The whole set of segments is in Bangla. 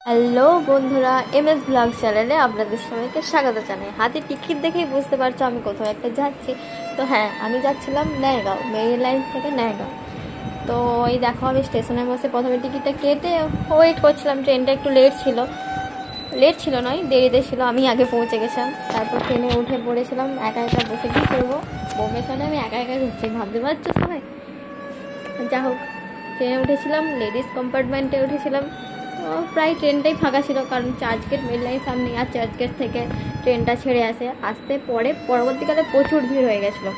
হ্যালো বন্ধুরা, এমএস ব্লগ চ্যানেলে আপনাদের সবাইকে স্বাগত জানাই। হাতে টিকিট দেখেই বুঝতে পারছো আমি কোথাও একটা যাচ্ছি। তো হ্যাঁ, আমি যাচ্ছিলাম নয়াগাঁও, মেরিন লাইন থেকে নয়াগাঁও। তো এই দেখো, আমি স্টেশনে বসে প্রথমে টিকিটটা কেটে ওয়েট করছিলাম। ট্রেনটা একটু লেট ছিল নয়, দেরিতে ছিল। আমি আগে পৌঁছে গেছিলাম, তারপর ট্রেনে উঠে পড়েছিলাম। একা একা বসে কী করবো, বোম্বে শহরে আমি একা একা ঘুরছি, ভাবতে পারছো সবাই। যা হোক, ট্রেনে উঠেছিলাম, লেডিস কম্পার্টমেন্টে উঠেছিলাম। তো প্রায় ট্রেনটাই ফাঁকা ছিল, কারণ চার্চগেট মেল লাইন সামনে, আর চার্চগেট থেকে ট্রেনটা ছেড়ে আসতে পরবর্তীকালে প্রচুর ভিড় হয়ে গেছিলো।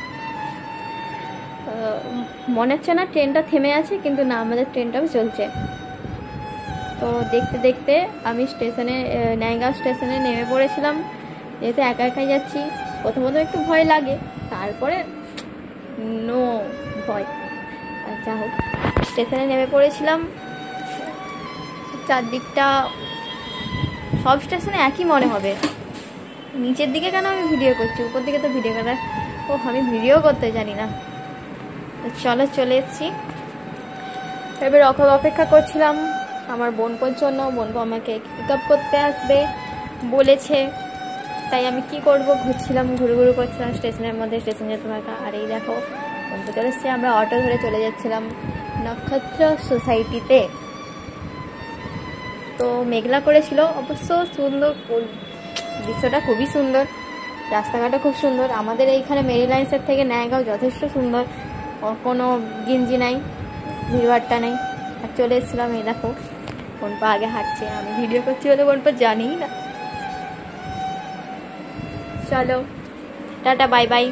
মনে হচ্ছে না ট্রেনটা থেমে আছে, কিন্তু না, আমাদের ট্রেনটাও চলছে। তো দেখতে দেখতে আমি নয়াগাঁও স্টেশনে নেমে পড়েছিলাম। যেহেতু একা একাই যাচ্ছি, প্রথমত একটু ভয় লাগে, তারপরে নো ভয়। যা হোক, স্টেশনে নেমে পড়েছিলাম। চারদিকটা সব স্টেশনে একই মনে হবে। নিচের দিকে কেন আমি ভিডিও করছি, উপর দিকে তো ভিডিও করার আমি ভিডিও করতে জানি না। তো চলে এসেছি। এবার অপেক্ষা করছিলাম আমার বোনপোর জন্য। বোনপো আমাকে পিক আপ করতে আসবে বলেছে, তাই আমি কি করব, ঘুরু করছিলাম স্টেশনের মধ্যে। স্টেশন যেতে থাকা, আর এই দেখো বোনপো চলে এসছে। আমরা অটো ধরে চলে যাচ্ছিলাম নক্ষত্র সোসাইটিতে। তো মেঘলা করেছিল, অবশ্য সুন্দর দৃশ্যটা, খুবই সুন্দর। রাস্তাঘাটও খুব সুন্দর। আমাদের এইখানে মেরিন লাইন্সের থেকে নয়াগাঁও যথেষ্ট সুন্দর, কোনো গিঞ্জি নাই, ভিড়ভাট্টা নেই। আর চলে এসেছিলাম। এই দেখো বোনপা আগে হাঁটছে, আমি ভিডিও করছি বলে বোনপা জানি না। চলো, টাটা, বাই বাই।